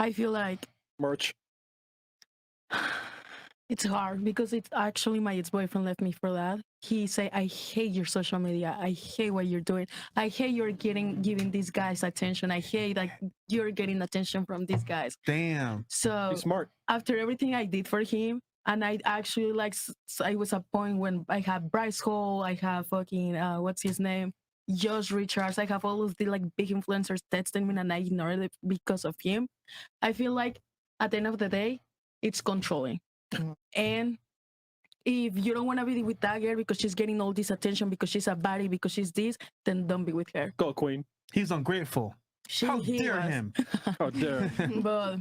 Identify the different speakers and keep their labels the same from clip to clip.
Speaker 1: I feel like
Speaker 2: Merch.
Speaker 1: it's hard because it's actually my ex-boyfriend left me for that. He say, I hate your social media. I hate what you're doing. I hate you're giving these guys attention. I hate like you're getting attention from these guys.
Speaker 3: Damn.
Speaker 1: So
Speaker 2: He's smart.
Speaker 1: after everything I did for him, and I actually like, I was a point when I have Bryce Hall, I have fucking, what's his name? Josh Richards. I have all of the like big influencers texting me and I ignored it because of him. I feel like at the end of the day, it's controlling. And if you don't want to be with that girl because she's getting all this attention, because she's a baddie, because she's this, then don't be with her.
Speaker 2: Go, Queen.
Speaker 3: He's ungrateful. How dare him?
Speaker 2: How dare.
Speaker 1: But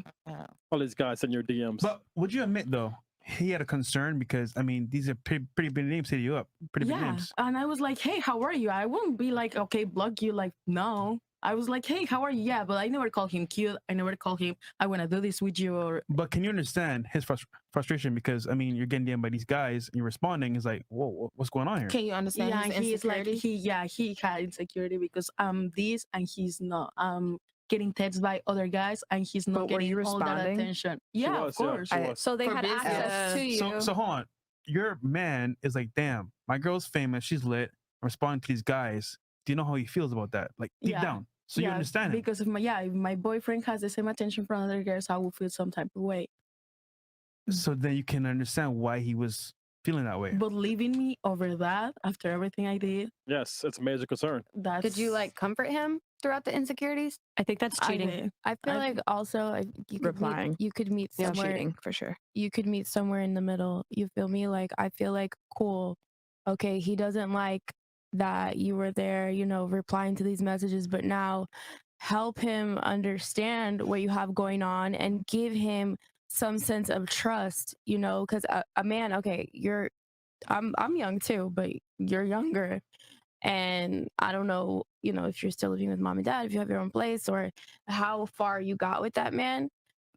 Speaker 2: All these guys in your DMs.
Speaker 3: But would you admit, though, he had a concern because, I mean, these are pretty big names hitting you up. Pretty big
Speaker 1: yeah,
Speaker 3: names.
Speaker 1: and I was like, hey, how are you? I won't be like, okay, block you. Like, no. I was like, hey, how are you? Yeah, but I never call him cute. I never call him, I want to do this with you. Or
Speaker 3: But can you understand his frustration? Because, I mean, you're getting DM'd by these guys and you're responding. Is like, whoa, what's going on here?
Speaker 4: Can you understand
Speaker 1: yeah,
Speaker 4: his
Speaker 1: he's like,
Speaker 4: insecurity?
Speaker 1: he had insecurity because I'm this and he's not. Getting texted by other guys and he's not
Speaker 5: But were
Speaker 1: getting
Speaker 5: you
Speaker 1: all that
Speaker 5: responding?
Speaker 1: attention.
Speaker 2: She
Speaker 1: Yeah,
Speaker 2: was,
Speaker 1: of course.
Speaker 2: she was.
Speaker 4: So they
Speaker 5: For
Speaker 4: had
Speaker 5: business.
Speaker 4: access to you.
Speaker 3: So hold on. Your man is like, damn, my girl's famous. She's lit. I'm responding to these guys. Do you know how he feels about that? Like deep
Speaker 1: Yeah.
Speaker 3: down. So you
Speaker 1: Yeah,
Speaker 3: understand it.
Speaker 1: because if my boyfriend has the same attention from other girls, I will feel some type of way.
Speaker 3: So then you can understand why he was feeling that way.
Speaker 1: But leaving me over that after everything I did,
Speaker 2: Yes, it's a major concern.
Speaker 1: that's
Speaker 4: Did you like comfort him throughout the insecurities?
Speaker 5: I think that's
Speaker 1: I
Speaker 5: cheating.
Speaker 1: did.
Speaker 4: I feel
Speaker 1: I-
Speaker 4: like also you could
Speaker 5: Replying.
Speaker 4: you could meet
Speaker 5: Yeah,
Speaker 4: somewhere.
Speaker 5: cheating for sure.
Speaker 4: You could meet somewhere in the middle. You feel me? Like I feel like cool. Okay, he doesn't like that you were there, replying to these messages, but now help him understand what you have going on and give him some sense of trust, because a man, okay, I'm young too, but you're younger. And I don't know, if you're still living with mom and dad, if you have your own place, or how far you got with that man.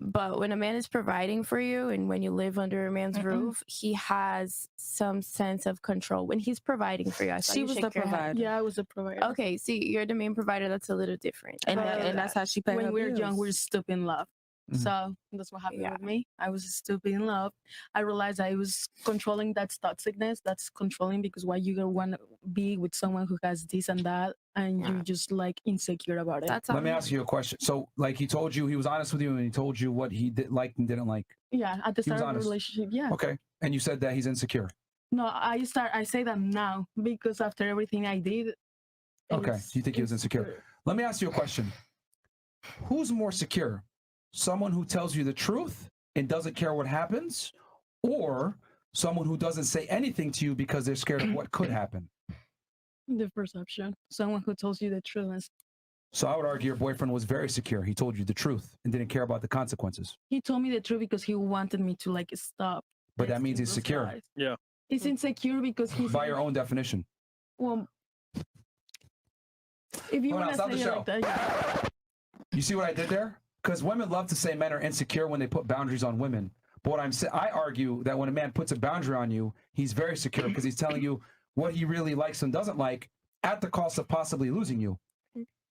Speaker 4: But when a man is providing for you and when you live under a man's roof, he has some sense of control. When he's providing for you, I saw
Speaker 5: She
Speaker 4: you
Speaker 5: was
Speaker 4: shake
Speaker 5: the
Speaker 4: your head.
Speaker 5: provider.
Speaker 1: Yeah, I was a provider.
Speaker 4: Okay, see, you're the main provider. That's a little different.
Speaker 5: And,
Speaker 4: I feel
Speaker 5: and that's how she paid her
Speaker 1: When we're young,
Speaker 5: bills.
Speaker 1: we're stupid in love.
Speaker 3: Mhm.
Speaker 1: So that's what happened
Speaker 4: Yeah.
Speaker 1: with me. I was stupid in love. I realized I was controlling that toxicness. That's controlling because why you want to be with someone who has this and that, and
Speaker 4: Yeah.
Speaker 1: you're just like insecure about it.
Speaker 4: That's
Speaker 6: Let me ask you a question. So, like, he told you, he was honest with you, and he told you what he liked and didn't like.
Speaker 1: Yeah, at the
Speaker 6: He was
Speaker 1: start of the
Speaker 6: honest.
Speaker 1: relationship. Yeah.
Speaker 6: Okay, and you said that he's insecure.
Speaker 1: No, I say that now because after everything I did.
Speaker 6: Okay, you think he was insecure? Let me ask you a question. Who's more secure? Someone who tells you the truth and doesn't care what happens, or someone who doesn't say anything to you because they're scared of what could happen?
Speaker 1: The first option, someone who tells you the truth.
Speaker 6: So I would argue your boyfriend was very secure. He told you the truth and didn't care about the consequences.
Speaker 1: He told me the truth because he wanted me to like stop.
Speaker 6: But that means
Speaker 1: texting
Speaker 6: he's
Speaker 1: those
Speaker 6: secure.
Speaker 1: guys.
Speaker 2: Yeah.
Speaker 1: He's insecure because he's
Speaker 6: By your own definition.
Speaker 1: Well, if you
Speaker 6: Hold on,
Speaker 1: want to
Speaker 6: stop
Speaker 1: say
Speaker 6: the
Speaker 1: it
Speaker 6: show.
Speaker 1: like that, yeah.
Speaker 6: You see what I did there? Because women love to say men are insecure when they put boundaries on women. But what I argue that when a man puts a boundary on you, he's very secure because he's telling you what he really likes and doesn't like at the cost of possibly losing you.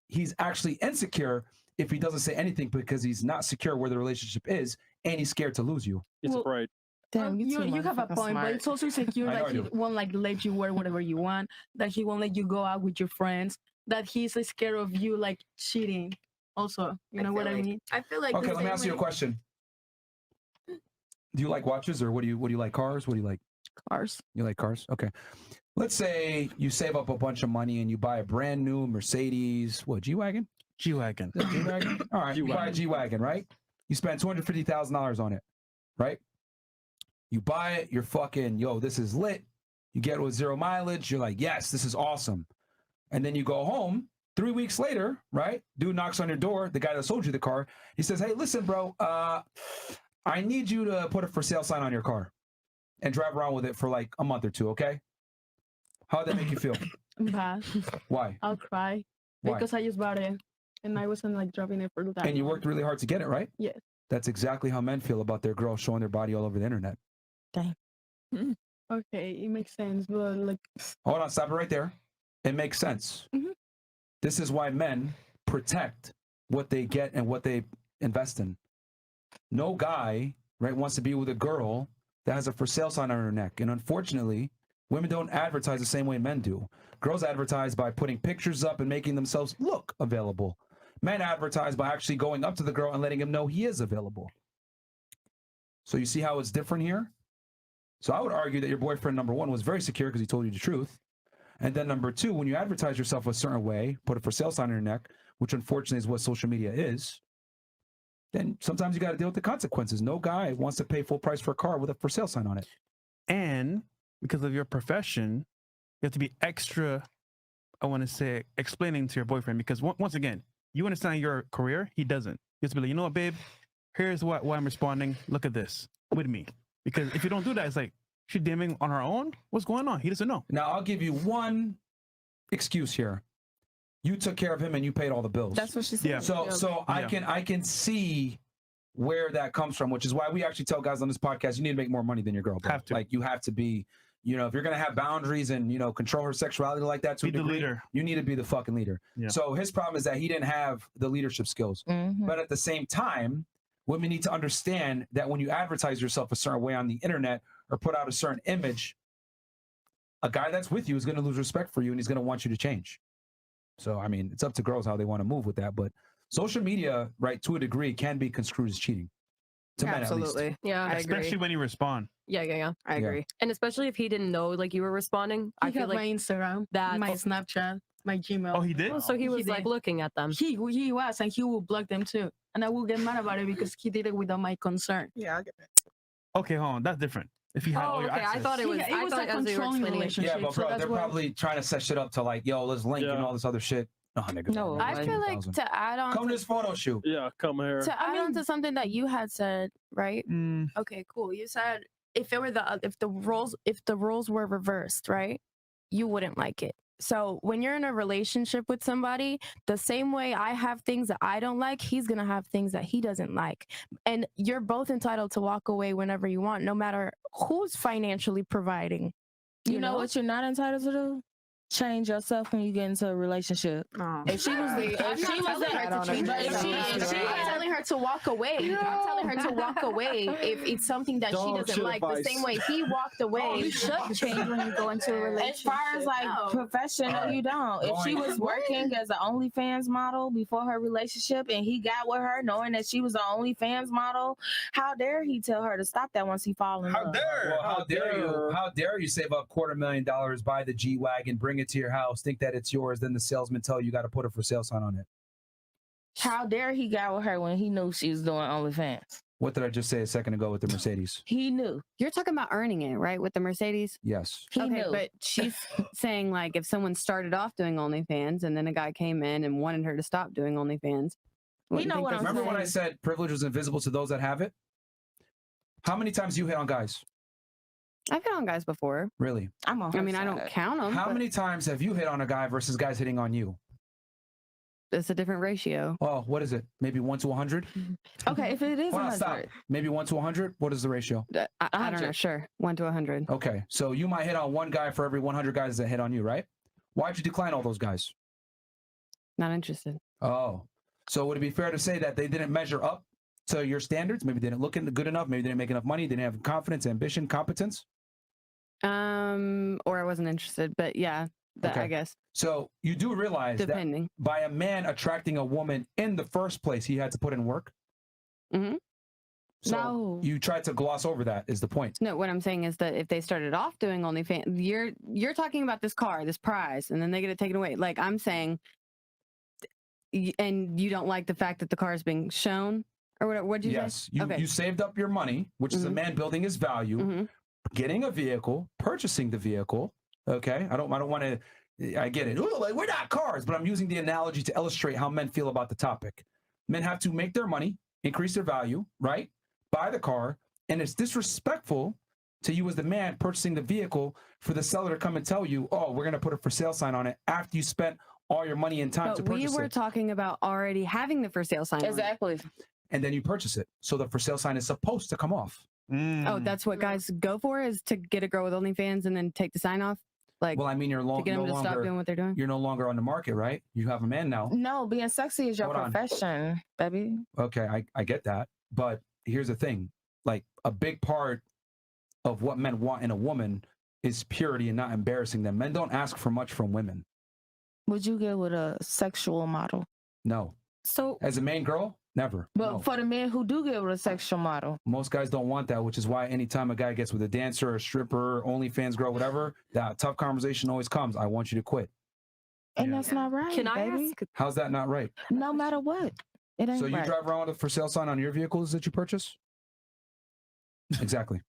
Speaker 6: He's actually insecure if he doesn't say anything because he's not secure where the relationship is and he's scared to lose you.
Speaker 2: He's
Speaker 1: Well,
Speaker 2: afraid.
Speaker 5: Damn,
Speaker 1: you
Speaker 5: two
Speaker 1: have a
Speaker 5: motherfucking
Speaker 1: point, but
Speaker 5: smart.
Speaker 1: it's also insecure
Speaker 6: I know
Speaker 1: that
Speaker 6: I
Speaker 1: he
Speaker 6: do.
Speaker 1: won't like let you wear whatever you want, that he won't let you go out with your friends, that he's scared of you like cheating. Also, you know what I mean?
Speaker 4: I feel like
Speaker 6: Okay,
Speaker 4: the
Speaker 6: let me
Speaker 4: same
Speaker 6: ask you a
Speaker 4: way-
Speaker 6: question. Do you like watches or what do you like cars? What do you like?
Speaker 1: Cars.
Speaker 6: You like cars? Okay. Let's say you save up a bunch of money and you buy a brand new Mercedes, what, G-Wagon?
Speaker 3: G-Wagon.
Speaker 6: Is it G-Wagon? All right, you buy a G-Wagon, right? You spend $250,000 on it, right? You buy it, you're fucking, yo, this is lit. You get it with 0 mileage. You're like, yes, this is awesome. And then you go home 3 weeks later, right? Dude knocks on your door, the guy that sold you the car. He says, hey, listen, bro, I need you to put a for sale sign on your car and drive around with it for like a month or two, okay? How'd that make you feel?
Speaker 1: Bad.
Speaker 6: Why?
Speaker 1: I'll cry
Speaker 6: Why?
Speaker 1: because I just bought it and I wasn't like driving it for that.
Speaker 6: And you
Speaker 1: long.
Speaker 6: worked really hard to get it, right?
Speaker 1: Yes.
Speaker 6: That's exactly how men feel about their girls showing their body all over the internet.
Speaker 1: Okay, it makes sense, but like
Speaker 6: Hold on, stop it right there. It makes sense.
Speaker 1: Mhm.
Speaker 6: This is why men protect what they get and what they invest in. no guy, right, wants to be with a girl that has a for sale sign on her neck. And unfortunately, women don't advertise the same way men do. Girls advertise by putting pictures up and making themselves look available. Men advertise by actually going up to the girl and letting him know he is available. So you see how it's different here? So I would argue that your boyfriend, number one, was very secure because he told you the truth. And then number two, when you advertise yourself a certain way, put a for sale sign on your neck, which unfortunately is what social media is, then sometimes you got to deal with the consequences. No guy wants to pay full price for a car with a for sale sign on it.
Speaker 3: And because of your profession, you have to be extra, I want to say, explaining to your boyfriend, because once again, you understand your career, he doesn't. You have to be like, you know what, babe, here's why I'm responding. Look at this with me. Because if you don't do that, it's like, she's DMing on her own. What's going on? He doesn't know.
Speaker 6: Now, I'll give you one excuse here. You took care of him and you paid all the bills.
Speaker 5: That's what she said.
Speaker 3: Yeah.
Speaker 6: So I can see where that comes from, which is why we actually tell guys on this podcast, you need to make more money than your girl. Bro.
Speaker 3: Have to.
Speaker 6: Like, you have to be, you know, if you're going to have boundaries and, you know, control her sexuality like that to
Speaker 3: Be
Speaker 6: a
Speaker 3: the
Speaker 6: degree,
Speaker 3: leader.
Speaker 6: you need to be the fucking leader.
Speaker 3: Yeah.
Speaker 6: So his problem is that he didn't have the leadership skills. But at the same time, women need to understand that when you advertise yourself a certain way on the internet or put out a certain image, a guy that's with you is going to lose respect for you and he's going to want you to change. So, I mean, it's up to girls how they want to move with that. But social media, right, to a degree, can be construed as cheating. To men, at least.
Speaker 7: Absolutely. Yeah, I
Speaker 3: Especially
Speaker 7: agree.
Speaker 3: when you respond.
Speaker 7: Yeah. I
Speaker 6: Yeah.
Speaker 7: agree. And especially if he didn't know like you were responding, I
Speaker 1: I
Speaker 7: feel
Speaker 1: got my
Speaker 7: like
Speaker 1: Instagram,
Speaker 7: that-
Speaker 1: my Snapchat, my Gmail.
Speaker 3: Oh, he did?
Speaker 7: oh, so he
Speaker 1: He
Speaker 7: was like
Speaker 1: did.
Speaker 7: looking at them.
Speaker 1: He was, and he will block them too. And I will get mad about it because he did it without my consent.
Speaker 5: Yeah, I get that.
Speaker 3: Okay, hold on. That's different. If he had all
Speaker 7: Oh,
Speaker 3: your
Speaker 7: okay. I
Speaker 3: access.
Speaker 7: thought it was.
Speaker 1: It
Speaker 7: I
Speaker 1: was
Speaker 7: thought
Speaker 1: a
Speaker 7: as you were
Speaker 1: controlling
Speaker 7: explaining it.
Speaker 1: relationship.
Speaker 6: Yeah, but
Speaker 1: So
Speaker 6: bro,
Speaker 1: that's
Speaker 6: they're
Speaker 1: why-
Speaker 6: probably trying to set shit up to like, yo, let's link and
Speaker 2: Yeah.
Speaker 6: all this other shit. Oh, niggas.
Speaker 5: No,
Speaker 6: don't
Speaker 4: I
Speaker 6: know.
Speaker 4: feel like
Speaker 6: 10,000.
Speaker 4: to add on
Speaker 6: Come to this photo shoot.
Speaker 2: Yeah, come here.
Speaker 4: to add on to something that you had said, right?
Speaker 3: Mm,
Speaker 4: Okay, cool. You said if it were if the roles were reversed, right? You wouldn't like it. So when you're in a relationship with somebody, the same way I have things that I don't like, he's gonna have things that he doesn't like. And you're both entitled to walk away whenever you want, no matter who's financially providing.
Speaker 5: You know what you're not entitled to do? Change yourself when you get into a relationship.
Speaker 1: No.
Speaker 5: If she was,
Speaker 4: I'm
Speaker 5: if
Speaker 4: not
Speaker 5: she was,
Speaker 4: telling her to change herself. I'm telling her to walk away. I'm telling her to walk away if it's something that she
Speaker 2: Dog
Speaker 4: doesn't
Speaker 2: shit
Speaker 4: like. The
Speaker 2: advice.
Speaker 4: same way he walked away.
Speaker 5: you should change when you go into a relationship. As far as like
Speaker 4: No.
Speaker 5: professional, you don't. If she
Speaker 6: Going-
Speaker 5: was working as an OnlyFans model before her relationship and he got with her knowing that she was an OnlyFans model, how dare he tell her to stop that once he fall in love?
Speaker 6: Well, how dare you? How dare you save up $250,000, buy the G-Wagon, bring it to your house, think that it's yours, then the salesman tell you got to put a for sale sign on it.
Speaker 5: How dare he got with her when he knew she was doing OnlyFans?
Speaker 6: What did I just say a second ago with the Mercedes?
Speaker 5: He knew.
Speaker 8: You're talking about earning it, right? With the Mercedes?
Speaker 6: Yes.
Speaker 5: He
Speaker 8: okay,
Speaker 5: knew.
Speaker 8: but she's saying like if someone started off doing OnlyFans and then a guy came in and wanted her to stop doing OnlyFans.
Speaker 5: We know what I'm
Speaker 6: Remember when I
Speaker 5: saying.
Speaker 6: said privilege was invisible to those that have it? How many times you hit on guys?
Speaker 8: I've hit on guys before.
Speaker 6: Really?
Speaker 5: I'm on
Speaker 8: I
Speaker 5: her
Speaker 8: mean, I don't
Speaker 5: side.
Speaker 8: count them.
Speaker 6: How many times have you hit on a guy versus guys hitting on you?
Speaker 8: It's a different ratio.
Speaker 6: Oh, what is it? Maybe 1 to 100?
Speaker 5: Okay, if it is
Speaker 6: Hold on,
Speaker 5: 100.
Speaker 6: stop. Maybe 1 to 100? What is the ratio?
Speaker 8: I don't know.
Speaker 5: 100.
Speaker 8: Sure, 1 to 100.
Speaker 6: Okay, so you might hit on one guy for every 100 guys that hit on you, right? Why'd you decline all those guys?
Speaker 8: Not interested.
Speaker 6: Oh, so would it be fair to say that they didn't measure up to your standards? Maybe they didn't look good enough. Maybe they didn't make enough money. They didn't have confidence, ambition, competence.
Speaker 8: Or I wasn't interested, but yeah, that
Speaker 6: Okay.
Speaker 8: I guess
Speaker 6: So you do realize that
Speaker 8: depending.
Speaker 6: by a man attracting a woman in the first place, he had to put in work.
Speaker 8: Mhm.
Speaker 6: So
Speaker 5: No.
Speaker 6: you tried to gloss over that. Is the point?
Speaker 8: No, what I'm saying is that if they started off doing OnlyFans, you're talking about this car, this prize, and then they get it taken away. Like I'm saying, and you don't like the fact that the car is being shown or whatever. What'd you
Speaker 6: Yes,
Speaker 8: say?
Speaker 6: you
Speaker 8: Okay.
Speaker 6: you saved up your money, which is a
Speaker 8: Mhm.
Speaker 6: man building his value,
Speaker 8: Mhm.
Speaker 6: getting a vehicle, purchasing the vehicle. Okay, I don't want to. I get it. Ooh, like, we're not cars, but I'm using the analogy to illustrate how men feel about the topic. Men have to make their money, increase their value, right? Buy the car, and it's disrespectful to you as the man purchasing the vehicle for the seller to come and tell you, "Oh, we're going to put a for sale sign on it," after you spent all your money and time to
Speaker 8: But we
Speaker 6: purchase
Speaker 8: were
Speaker 6: it,
Speaker 8: talking about already having the for sale sign. on it.
Speaker 5: Exactly.
Speaker 6: and then you purchase it. So the for sale sign is supposed to come off.
Speaker 8: Oh,
Speaker 3: mm.
Speaker 8: that's what guys go for, is to get a girl with OnlyFans and then take the sign off, like
Speaker 6: Well, I mean, you're
Speaker 8: to get
Speaker 6: no
Speaker 8: them to stop doing
Speaker 6: longer
Speaker 8: what they're doing.
Speaker 6: you're no longer on the market, right? You have a man now.
Speaker 5: No, being sexy is your
Speaker 6: Hold on.
Speaker 5: profession, baby.
Speaker 6: Okay, I get that, but here's the thing. Like, a big part of what men want in a woman is purity and not embarrassing them. Men don't ask for much from women.
Speaker 5: Would you get with a sexual model?
Speaker 6: No.
Speaker 7: So
Speaker 6: As a main girl, never.
Speaker 5: But
Speaker 6: No.
Speaker 5: for the men who do get with a sexual model,
Speaker 6: Most guys don't want that, which is why anytime a guy gets with a dancer, a stripper, OnlyFans girl, whatever, that tough conversation always comes. I want you to quit.
Speaker 5: and
Speaker 3: Yeah.
Speaker 5: that's not right,
Speaker 7: can I
Speaker 5: baby.
Speaker 7: ask?
Speaker 6: How's that not right?
Speaker 5: No matter what, it ain't
Speaker 6: So you
Speaker 5: right.
Speaker 6: drive around with a for sale sign on your vehicles that you purchase? Exactly.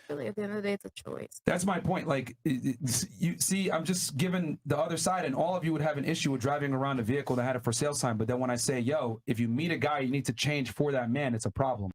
Speaker 4: Really, at the end of the day, it's a choice.
Speaker 6: That's my point. Like, you see, I'm just giving the other side, and all of you would have an issue with driving around a vehicle that had a for sale sign. But then when I say, yo, if you meet a guy, you need to change for that man, it's a problem.